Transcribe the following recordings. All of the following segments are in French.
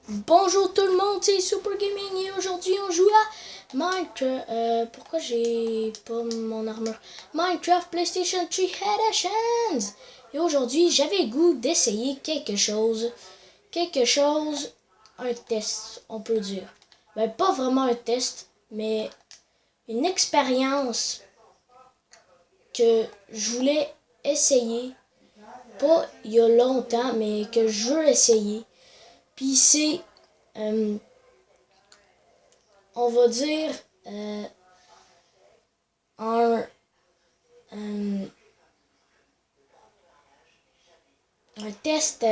Bonjour tout le monde, c'est Super Gaming et aujourd'hui on joue à Minecraft. Pourquoi j'ai pas mon armure? Minecraft PlayStation 3 Editions. Et aujourd'hui j'avais le goût d'essayer quelque chose, un test, on peut dire. Ben pas vraiment un test, mais une expérience que je voulais essayer, pas il y a longtemps, mais que je veux essayer. Puis c'est, on va dire, un, un, un test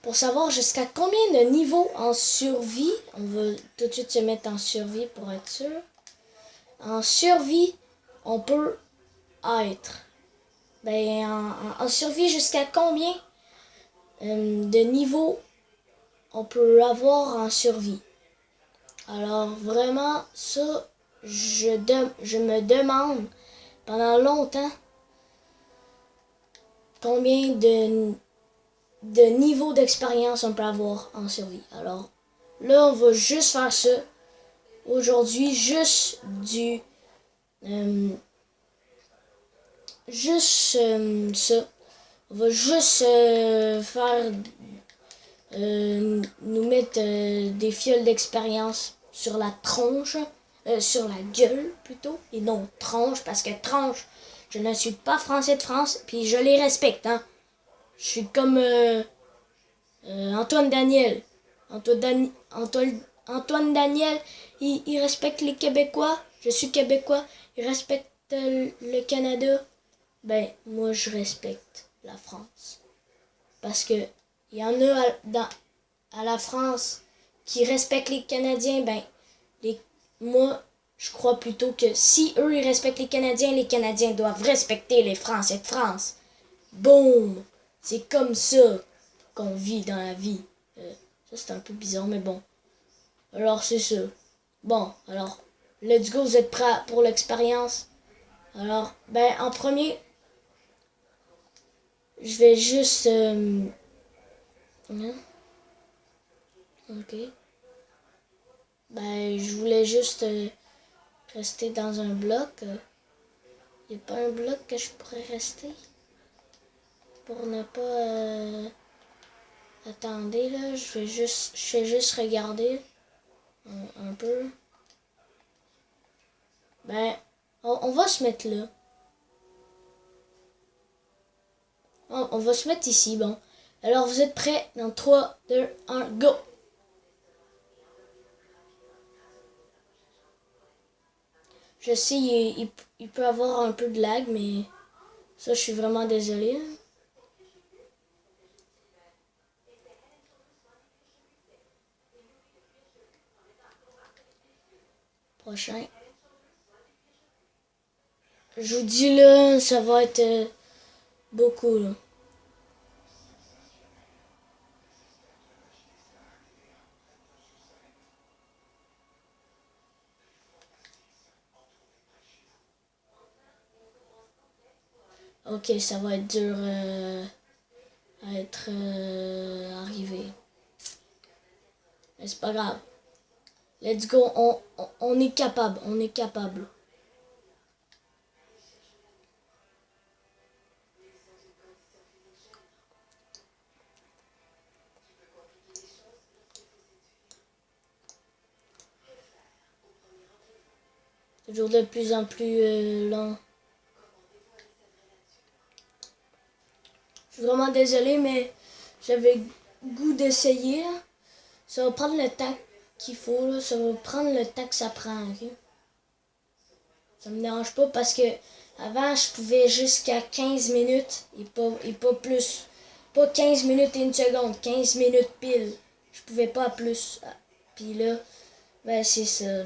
pour savoir jusqu'à combien de niveaux en survie. On va tout de suite se mettre en survie pour être sûr. En survie, on peut être. Ben, en survie, jusqu'à combien de niveaux on peut avoir en survie. Alors vraiment, ça, je me demande pendant longtemps combien de niveaux d'expérience on peut avoir en survie. Alors là, on va juste faire ça. Aujourd'hui, juste ça. On va juste faire nous mettre des fioles d'expérience sur la tronche, sur la gueule plutôt, et non tronche, parce que tronche, je ne suis pas français de France, puis je les respecte, hein. Je suis comme Antoine Daniel. Antoine Daniel, il respecte les Québécois. Je suis Québécois. Il respecte le Canada. Ben, moi, je respecte la France. Parce que il y en a à la France qui respectent les Canadiens. Ben, moi, je crois plutôt que si eux, ils respectent les Canadiens doivent respecter les Français de France. Boum! C'est comme ça qu'on vit dans la vie. Ça, c'est un peu bizarre, mais bon. Alors, c'est ça. Bon, alors, let's go, vous êtes prêts pour l'expérience? Alors, ben, en premier, je vais juste... Ok. Ben, je voulais juste rester dans un bloc. Y a pas un bloc que je pourrais rester? Pour ne pas... Attendez, là, je fais juste regarder un peu. Ben, on va se mettre là. On va se mettre ici, bon. Alors, vous êtes prêts? Dans 3, 2, 1, go! Je sais, il peut avoir un peu de lag, mais ça, je suis vraiment désolé. Prochain. Je vous dis là, ça va être beaucoup, là. Ok, ça va être dur à être arrivé. Mais c'est pas grave. Let's go, on est capable, on est capable. Toujours de plus en plus lent. Je suis vraiment désolé, mais j'avais goût d'essayer. Ça va prendre le temps qu'il faut, là. Ça va prendre le temps que ça prend, ok? Ça me dérange pas parce que avant je pouvais jusqu'à 15 minutes et pas plus. Pas 15 minutes et une seconde, 15 minutes pile. Je pouvais pas plus. Puis là, ben c'est ça.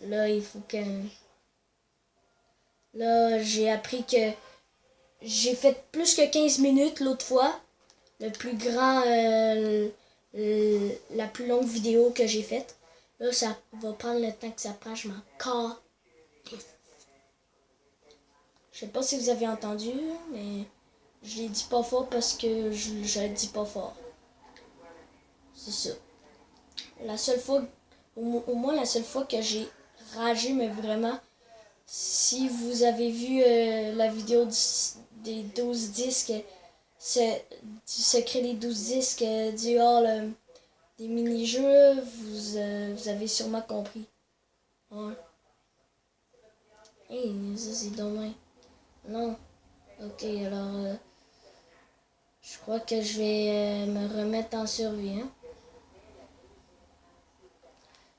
Là, il faut que... Là, j'ai appris que j'ai fait plus que 15 minutes l'autre fois. Le plus grand... la plus longue vidéo que j'ai faite. Là, ça va prendre le temps que ça prend. Je m'en calisse. Je sais pas si vous avez entendu, mais je l'ai dit pas fort parce que je le dis pas fort. c'est ça. La seule fois, au moins la seule fois que j'ai ragé, mais vraiment, si vous avez vu la vidéo des 12 disques, du secret des 12 disques, du hall des mini-jeux, vous avez sûrement compris. Ouais. Hey, ça c'est dommage. Non. Ok, alors je crois que je vais me remettre en survie. Hein?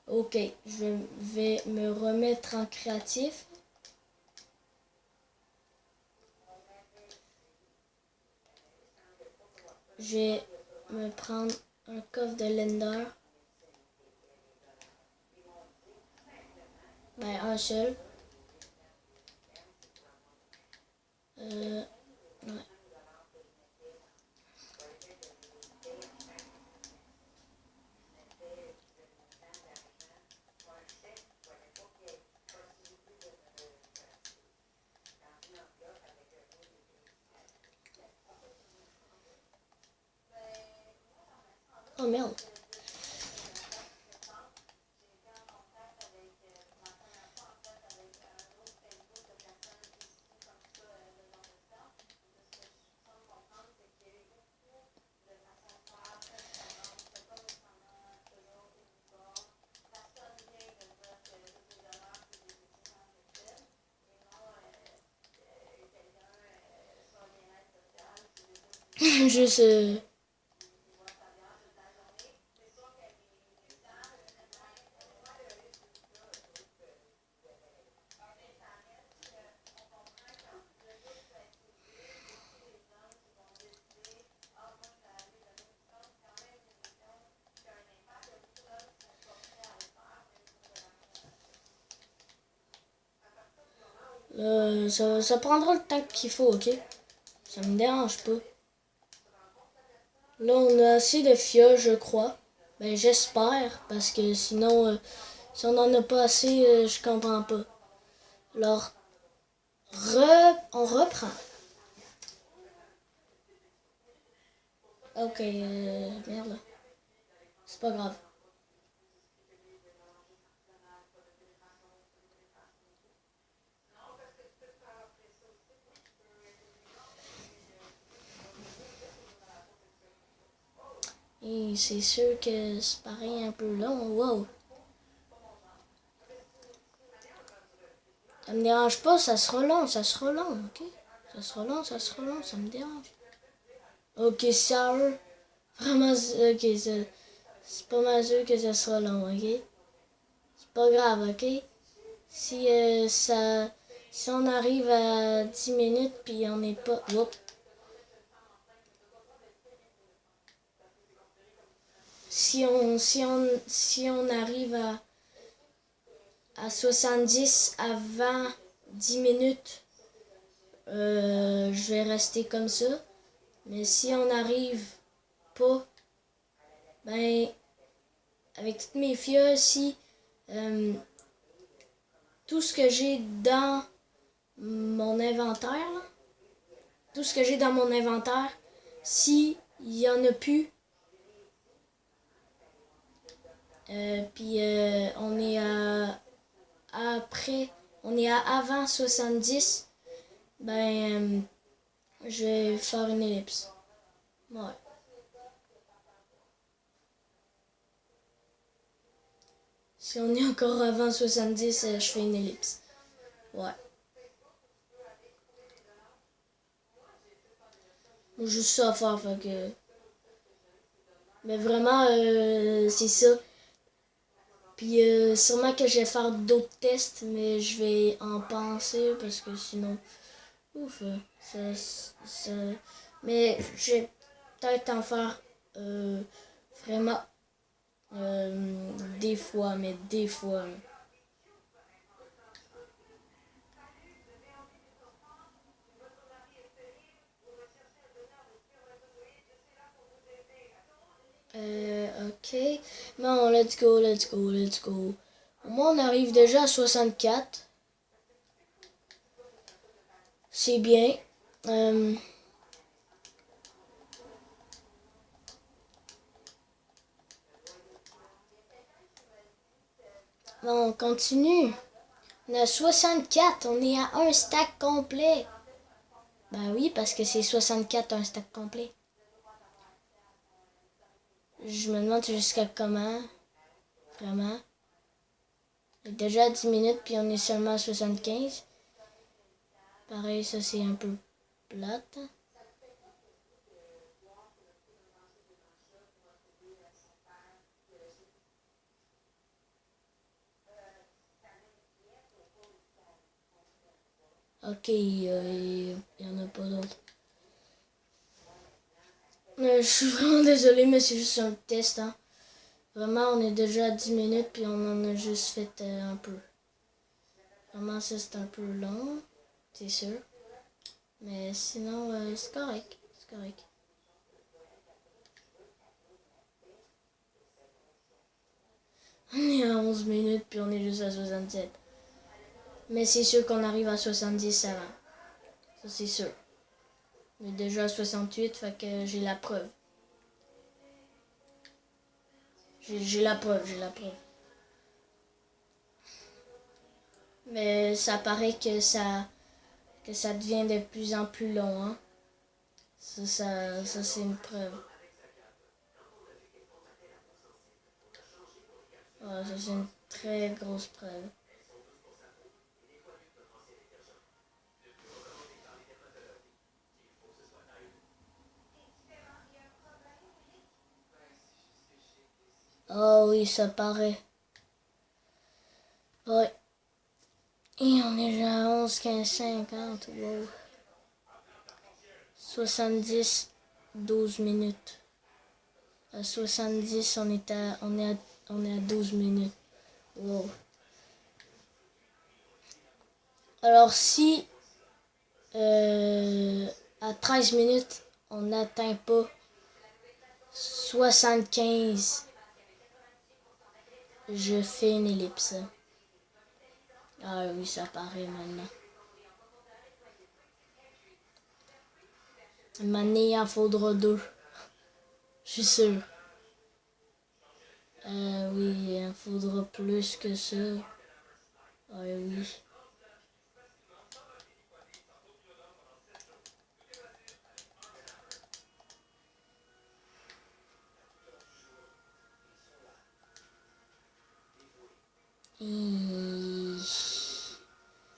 Ok, je vais me remettre en créatif. Je vais me prendre un coffre de Lender. Ben, un seul. Ouais. Oh merde. Juste... ça prendra le temps qu'il faut, ok? Ça me dérange pas. Là, on a assez de fioles, je crois. Ben, j'espère, parce que sinon, si on n'en a pas assez, je comprends pas. Alors, on reprend. Ok, merde. C'est pas grave. Et c'est sûr que c'est pareil un peu long. Wow. Ça me dérange pas, ça sera long, ok? Ça sera long, ça me dérange. Ok, sérieux? Vraiment, ok, c'est pas mal sûr que ça sera long, ok? C'est pas grave, ok? Si si on arrive à 10 minutes puis on n'est pas... Oups. Si on arrive à 70 avant 10 minutes, je vais rester comme ça. Mais si on n'arrive pas, ben, avec toutes mes fioles, si tout ce que j'ai dans mon inventaire, là, tout ce que j'ai dans mon inventaire, si il y en a plus, puis on est on est à avant 70, ben, je vais faire une ellipse. Ouais. Si on est encore avant 70, je fais une ellipse. Ouais. Juste ça à faire, fait que... Mais vraiment, c'est ça. Puis sûrement que je vais faire d'autres tests, mais je vais en penser parce que sinon... Ouf, ça... Mais je vais peut-être en faire vraiment des fois, mais des fois. Ok. Non, let's go, let's go, let's go. Moi, on arrive déjà à 64. C'est bien. Bon, on continue. On a 64, on est à un stack complet. Ben oui, parce que c'est 64 un stack complet. Je me demande jusqu'à comment. Vraiment. On est déjà à 10 minutes, puis on est seulement à 75. Pareil, ça c'est un peu plate. Ok, il n'y en a pas d'autres. Je suis vraiment désolé, mais c'est juste un test. Hein. Vraiment, on est déjà à 10 minutes, puis on en a juste fait un peu. Vraiment, ça c'est un peu long, c'est sûr. Mais sinon, c'est correct. C'est correct. On est à 11 minutes, puis on est juste à 67. Mais c'est sûr qu'on arrive à 70 avant. Ça, c'est sûr. On est déjà à 68, fait que j'ai la preuve. J'ai la preuve. Mais ça paraît que ça devient de plus en plus long. Hein. Ça c'est une preuve. Ouais, ça, c'est une très grosse preuve. Oh oui, ça paraît. Ouais. Et on est déjà à 11, 15, 50. Wow. 70, 12 minutes. À 70, on est à 12 minutes. Wow. Alors si à 13 minutes, on n'atteint pas 75, je fais une ellipse. Ah oui, ça paraît maintenant. Maintenant, il en faudra 2. Je suis sûr. Oui, il en faudra plus que ça. Ah oui.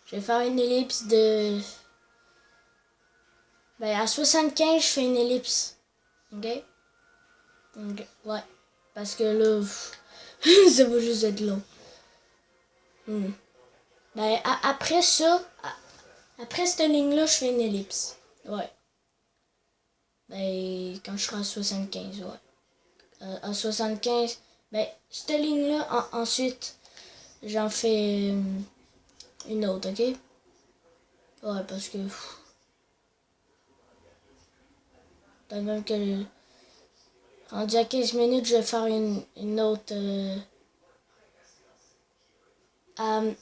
Je vais faire une ellipse de... Ben, à 75, je fais une ellipse. Ok? Ouais. Parce que là, ça va juste être long. Ben, après ça, après cette ligne-là, je fais une ellipse. Ouais. Ben, quand je serai à 75, ouais. À 75, ben, cette ligne-là, ensuite, j'en fais une autre, ok? Ouais, parce que... Même que... Rendu à 15 minutes, je vais faire une autre...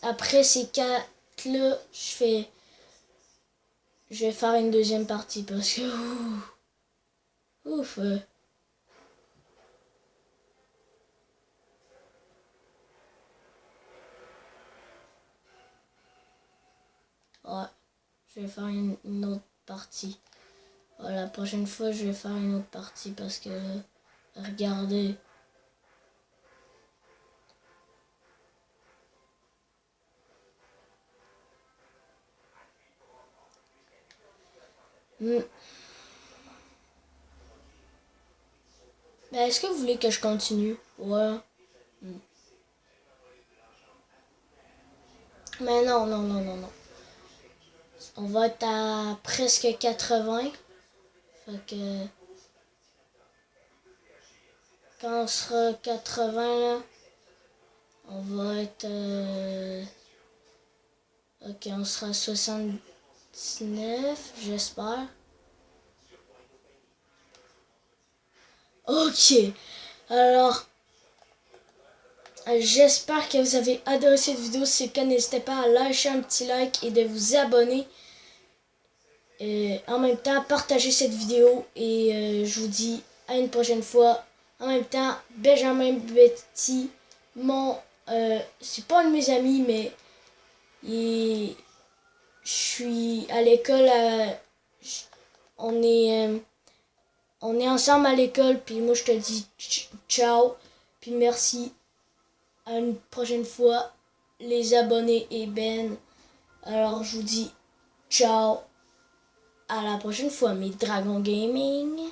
après ces 4-là, je vais faire une deuxième partie parce que... Ouf. Ouais, je vais faire une autre partie. Voilà, la prochaine fois, je vais faire une autre partie parce que... Regardez. Ben, est-ce que vous voulez que je continue? Ouais. Mais non. On va être à presque 80. Fait que... Quand on sera 80, là, on va être... Ok, on sera à 79, j'espère. Ok, alors... J'espère que vous avez adoré cette vidéo. Si c'est le cas, n'hésitez pas à lâcher un petit like et de vous abonner. En même temps, partagez cette vidéo et je vous dis à une prochaine fois. En même temps, Benjamin Betty, mon c'est pas un de mes amis, mais je suis à l'école. On est, on est ensemble à l'école, puis moi je te dis ciao, puis merci. À une prochaine fois, les abonnés et Ben. Alors je vous dis ciao. À la prochaine fois, mes Dragons Gaming.